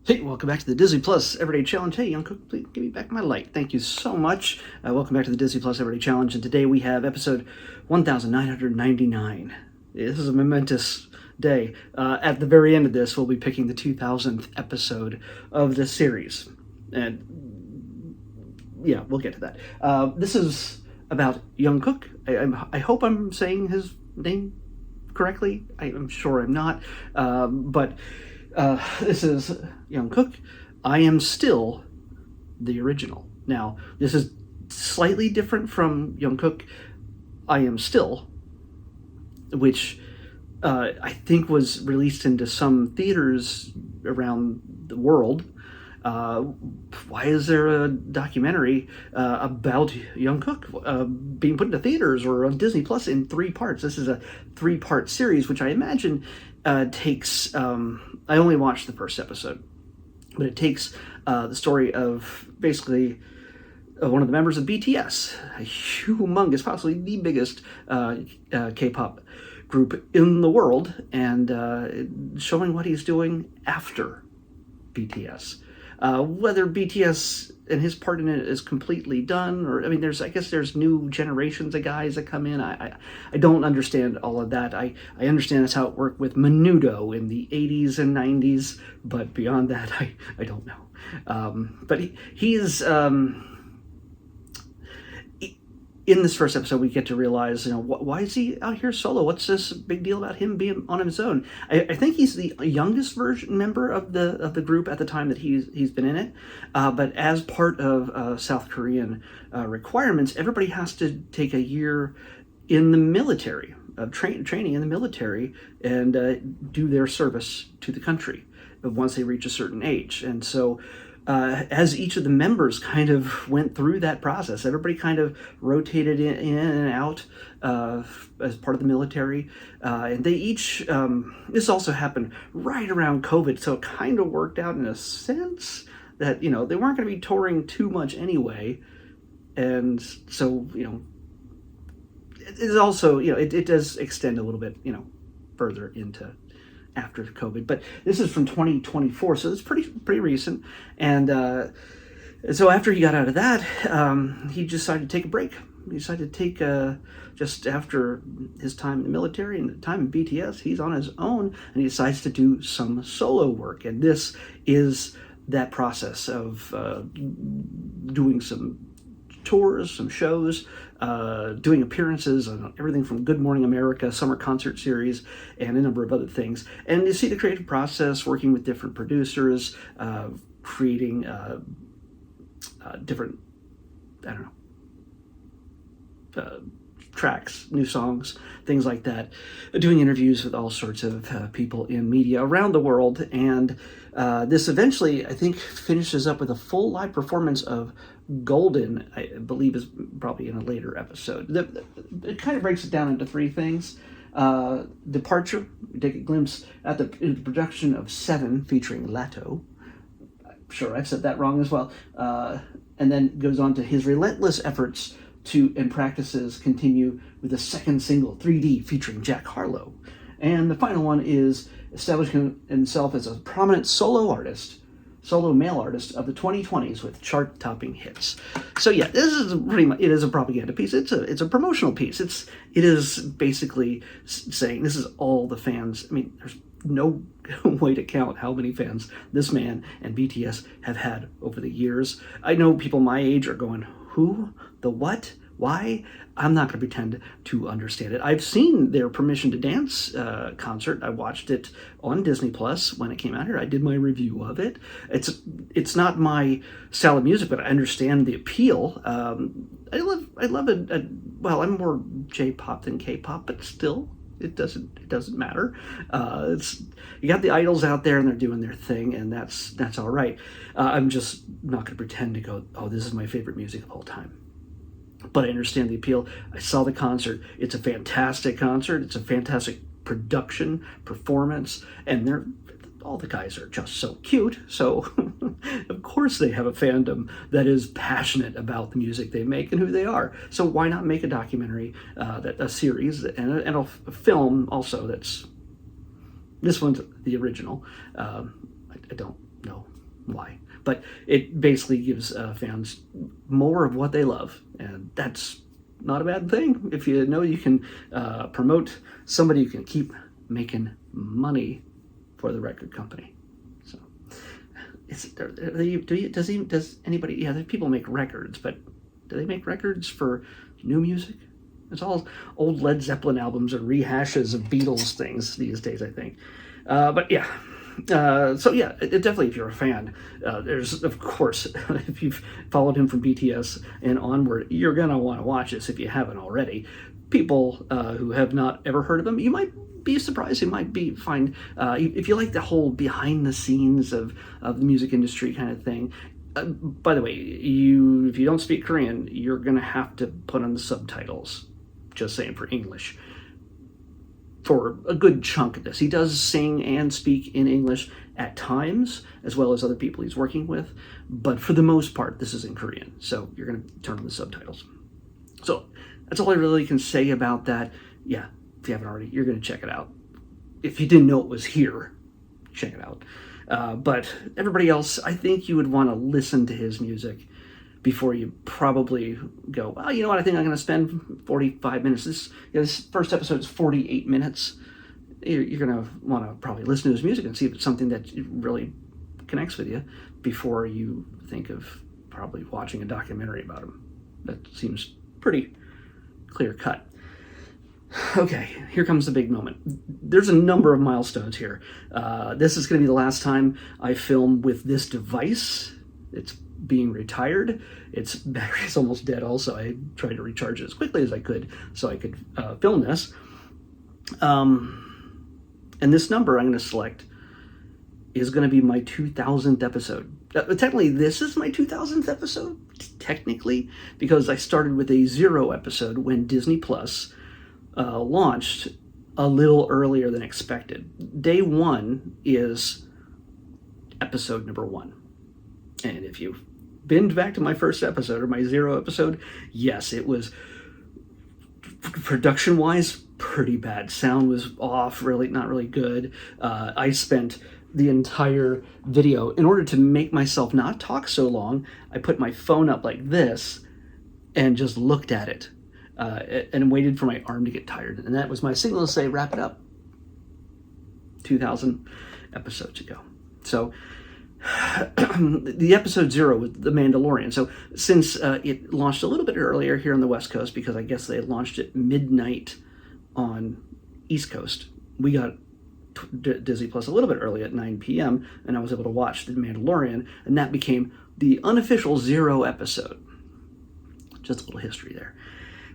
Hey, welcome back to the Disney Plus Everyday Challenge. Hey, Jung Kook, please give me back my light. Thank you so much. Welcome back to the Disney Plus Everyday Challenge, and today we have episode 1999. This is a momentous day. At the very end of this, we'll be picking the 2000th episode of this series. And yeah, we'll get to that. This is about Jung Kook. I hope I'm saying his name correctly. I'm sure I'm not. But this is Jung Kook. I am still the original. Now, this is slightly different from Jung Kook. I Am Still, which I think was released into some theaters around the world. Why is there a documentary about Jung Kook being put into theaters or on Disney Plus in 3 parts? This is a 3-part series, which I imagine takes. I only watched the first episode, but it takes the story of basically one of the members of BTS, a humongous, possibly the biggest K-pop group in the world, and showing what he's doing after BTS. Whether BTS and his part in it is completely done, or I guess there's new generations of guys that come in. I don't understand all of that. I understand that's how it worked with Menudo in the 80s and 90s, but beyond that, I don't know. But he's in this first episode, we get to realize, why is he out here solo? What's this big deal about him being on his own? I think he's the youngest member of the group at the time that he's been in it. But as part of South Korean requirements, everybody has to take a year in the military, training in the military, and do their service to the country once they reach a certain age. And so as each of the members kind of went through that process, everybody kind of rotated in and out as part of the military. And they each, this also happened right around COVID, so it kind of worked out in a sense that, they weren't going to be touring too much anyway. And so, it is also, it does extend a little bit, further into after COVID, but this is from 2024, so it's pretty recent. And so after he got out of that, he decided to take a break. He decided to take just after his time in the military and the time in BTS, he's on his own, and he decides to do some solo work. And this is that process of doing some tours, some shows, doing appearances on everything from Good Morning America, summer concert series, and a number of other things. And you see the creative process, working with different producers, creating different, tracks, new songs, things like that, doing interviews with all sorts of people in media around the world. And this eventually, I think, finishes up with a full live performance of Golden, I believe is probably in a later episode. It kind of breaks it down into 3 things. Departure, we take a glimpse at the production of 7 featuring Lato. I'm sure I've said that wrong as well. And then goes on to his relentless efforts and practices continue with the second single, 3D, featuring Jack Harlow. And the final one is establishing himself as a prominent solo male artist of the 2020s with chart-topping hits. So yeah, this is pretty much, it is a propaganda piece. It's a promotional piece. It is basically saying this is all the fans. There's no way to count how many fans this man and BTS have had over the years. I know people my age are going, who? The what? Why? I'm not going to pretend to understand it. I've seen their Permission to Dance concert. I watched it on Disney Plus when it came out here. I did my review of it. It's not my style of music, but I understand the appeal. I love it. Well, I'm more J-pop than K-pop, but still, it doesn't matter. You got the idols out there and they're doing their thing, and that's all right. I'm just not going to pretend to go, oh, this is my favorite music of all time. But I understand the appeal. I saw the concert. It's a fantastic concert. It's a fantastic production, performance, and all the guys are just so cute. So of course they have a fandom that is passionate about the music they make and who they are. So why not make a documentary, a series, and a film also this one's the original. I don't know why. But it basically gives fans more of what they love, and that's not a bad thing. If you know you can promote somebody who can keep making money for the record company. So, does anybody? Yeah, people make records, but do they make records for new music? It's all old Led Zeppelin albums or rehashes of Beatles things these days, I think. But yeah. So yeah, definitely if you're a fan, there's, of course, if you've followed him from BTS and onward, you're going to want to watch this if you haven't already. People who have not ever heard of him, you might be surprised. You might find, if you like the whole behind the scenes of the music industry kind of thing. By the way, if you don't speak Korean, you're going to have to put on the subtitles, just saying, for English. For a good chunk of this. He does sing and speak in English at times, as well as other people he's working with, but for the most part, this is in Korean, so you're going to turn on the subtitles. So that's all I really can say about that. Yeah, if you haven't already, you're going to check it out. If you didn't know it was here, check it out. But everybody else, I think you would want to listen to his music before you probably go, well, you know what, I think I'm going to spend 45 minutes. This first episode is 48 minutes. You're going to want to probably listen to his music and see if it's something that really connects with you before you think of probably watching a documentary about him. That seems pretty clear cut. Okay, here comes the big moment. There's a number of milestones here. This is going to be the last time I film with this device. It's being retired. Its battery is almost dead also. I tried to recharge it as quickly as I could so I could film this. And this number I'm going to select is going to be my 2000th episode. Technically, this is my 2000th episode, technically, because I started with a 0 episode when Disney Plus launched a little earlier than expected. Day 1 is episode number 1. And if you've been back to my first episode or my 0 episode, yes, it was production-wise pretty bad. Sound was off, really not really good. I spent the entire video, in order to make myself not talk so long, I put my phone up like this and just looked at it and waited for my arm to get tired. And that was my signal to say, wrap it up. 2,000 episodes ago. So the episode 0 was The Mandalorian. So since it launched a little bit earlier here on the West Coast, because I guess they had launched at midnight on East Coast, we got Disney Plus a little bit early at 9 p.m. and I was able to watch The Mandalorian, and that became the unofficial 0 episode. Just a little history there.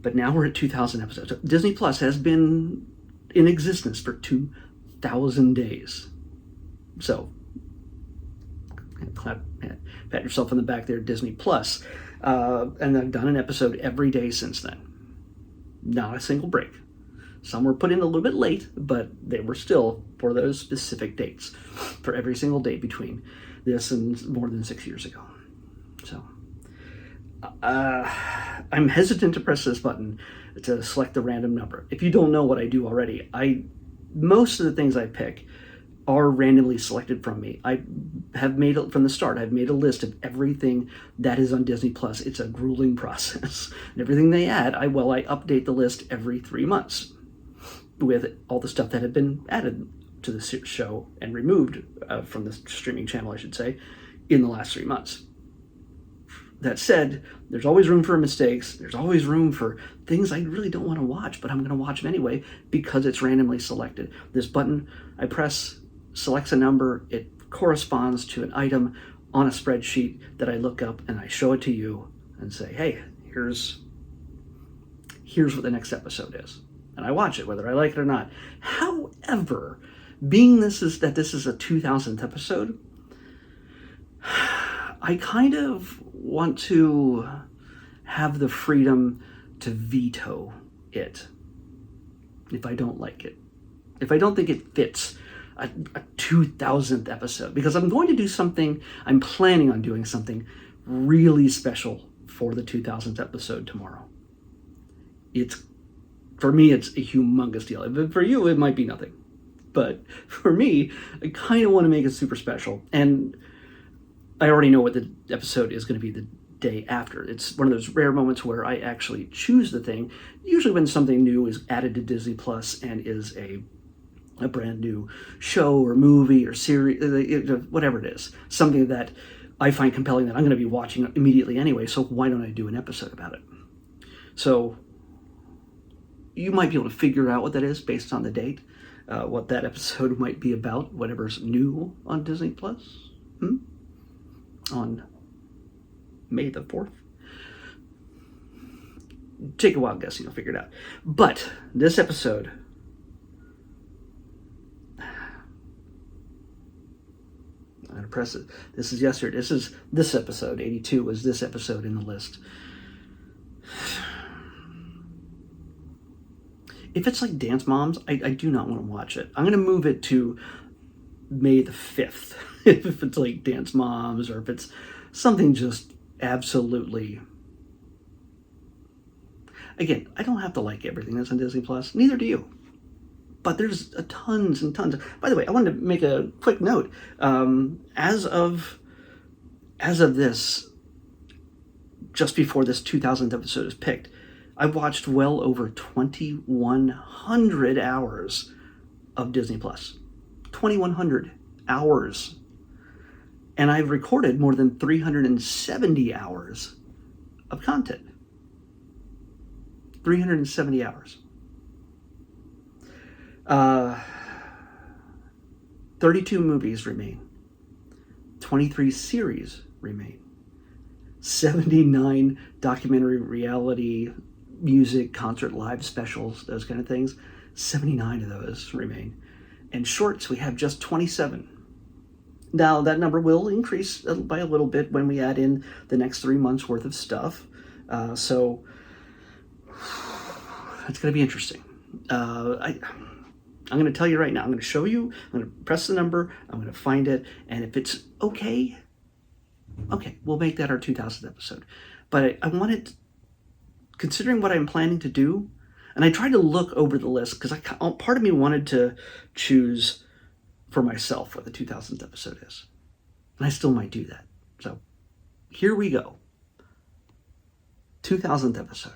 But now we're at 2,000 episodes. So Disney Plus has been in existence for 2,000 days. So pat yourself on the back there, Disney Plus. And I've done an episode every day since then. Not a single break. Some were put in a little bit late, but they were still for those specific dates, for every single day between this and more than 6 years ago. So I'm hesitant to press this button to select the random number. If you don't know what I do already, most of the things I pick are randomly selected from me. I have made it from the start. I've made a list of everything that is on Disney Plus. It's a grueling process. And everything they add, I update the list every 3 months with all the stuff that had been added to the show and removed from the streaming channel, I should say, in the last 3 months. That said, there's always room for mistakes. There's always room for things I really don't want to watch, but I'm going to watch them anyway because it's randomly selected. This button I press selects a number. It corresponds to an item on a spreadsheet that I look up, and I show it to you and say, hey, here's what the next episode is. And I watch it, whether I like it or not. However, being this is a 2000th episode, I kind of want to have the freedom to veto it if I don't like it. If I don't think it fits a 2000th episode, because I'm planning on doing something really special for the 2000th episode tomorrow. For me, it's a humongous deal. But for you, it might be nothing. But for me, I kind of want to make it super special. And I already know what the episode is going to be the day after. It's one of those rare moments where I actually choose the thing, usually when something new is added to Disney Plus and is a brand new show or movie or series, whatever it is, something that I find compelling that I'm going to be watching immediately anyway, so why don't I do an episode about it? So you might be able to figure out what that is based on the date, what that episode might be about, whatever's new on Disney Plus, on May the 4th. Take a wild guess and you'll figure it out. But this episode, I'm going to press it. This is yesterday. This episode, 82, was this episode in the list. If it's like Dance Moms, I do not want to watch it. I'm going to move it to May the 5th. If it's like Dance Moms, or if it's something just absolutely... Again, I don't have to like everything that's on Disney Plus. Neither do you. But there's tons and tons. By the way, I wanted to make a quick note. As of this, just before this 2000th episode is picked, I watched well over 2,100 hours of Disney Plus. 2,100 hours. And I've recorded more than 370 hours of content. 370 hours. 32 movies remain. 23 series remain. 79 documentary, reality, music, concert, live specials, those kind of things. 79 of those remain. And shorts, we have just 27. Now, that number will increase by a little bit when we add in the next 3 months worth of stuff. So it's going to be interesting. I'm going to tell you right now. I'm going to show you. I'm going to press the number. I'm going to find it. And if it's okay, we'll make that our 2000th episode. But I wanted, considering what I'm planning to do, and I tried to look over the list because part of me wanted to choose for myself what the 2000th episode is. And I still might do that. So here we go. 2000th episode.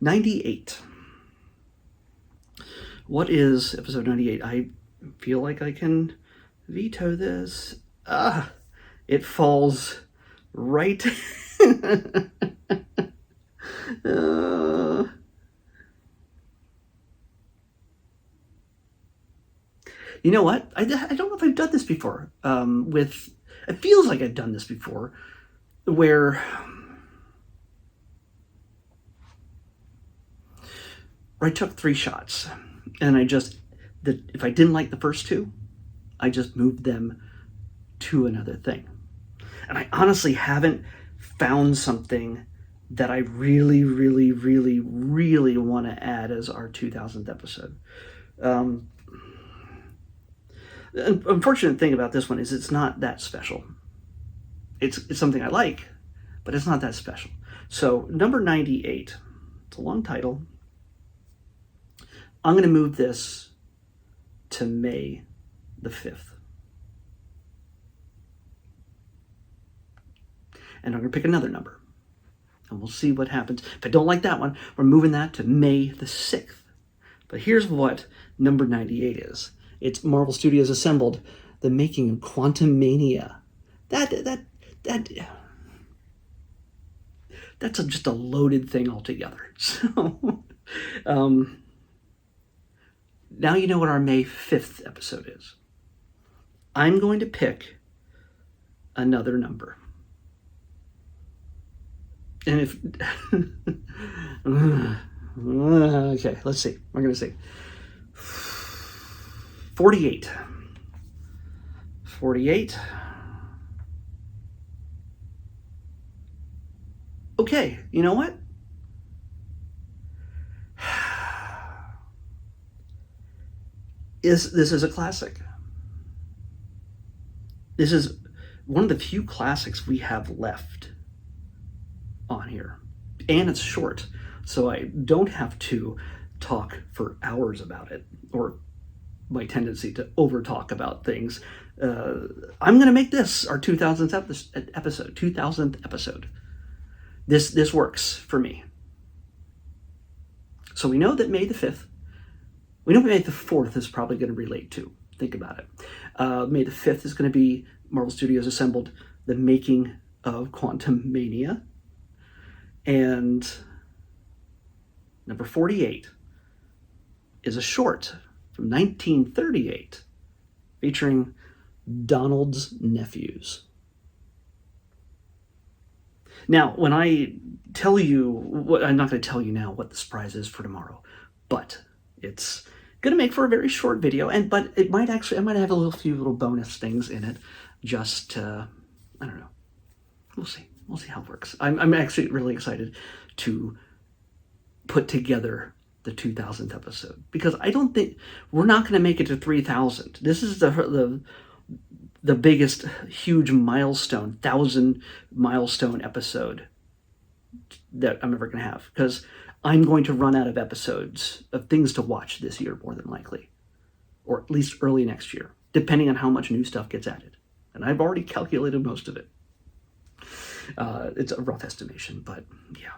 98. What is episode 98? I feel like I can veto this. It falls right. You know what? I don't know if I've done this before. It feels like I've done this before, where I took 3 shots, and if I didn't like the first 2, I just moved them to another thing. And I honestly haven't found something that I really, really, really, really want to add as our 2000th episode. The unfortunate thing about this one is it's not that special. It's something I like, but it's not that special. So number 98, it's a long title. I'm going to move this to May the 5th. And I'm going to pick another number. And we'll see what happens. If I don't like that one, we're moving that to May the 6th. But here's what number 98 is. It's Marvel Studios Assembled, The Making of Quantum Mania. That's just a loaded thing altogether. So, now you know what our May 5th episode is. I'm going to pick another number. And if... okay, let's see. We're going to see. 48. 48. Okay, you know what? This is a classic. This is one of the few classics we have left on here. And it's short, so I don't have to talk for hours about it, or my tendency to over talk about things. I'm going to make this our 2000th episode. 2000th episode. This works for me. So we know that May the 5th, we know May the 4th is probably going to relate to. Think about it. May the 5th is going to be Marvel Studios Assembled, The Making of Quantum Mania. And number 48 is a short from 1938 featuring Donald's nephews. Now, when I tell you, I'm not going to tell you now what the surprise is for tomorrow, but it's going to make for a very short video, but it might actually, I might have a few little bonus things in it, just, I don't know. We'll see. We'll see how it works. I'm actually really excited to put together the 2000th episode, because I don't think we're not going to make it to 3,000. This is the biggest, huge milestone, 1,000 milestone episode that I'm ever going to have, because I'm going to run out of episodes of things to watch this year, more than likely, or at least early next year, depending on how much new stuff gets added. And I've already calculated most of it. It's a rough estimation, but yeah.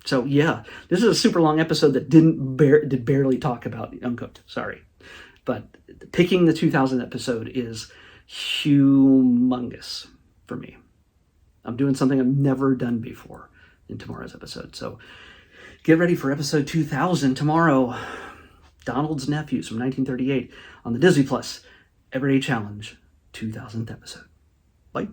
So yeah, this is a super long episode that did barely talk about Jung Kook. Sorry, but picking the 2000 episode is humongous for me. I'm doing something I've never done before in tomorrow's episode. So get ready for episode 2000 tomorrow. Donald's Nephews from 1938 on the Disney Plus Everyday Challenge 2000th episode. Bye.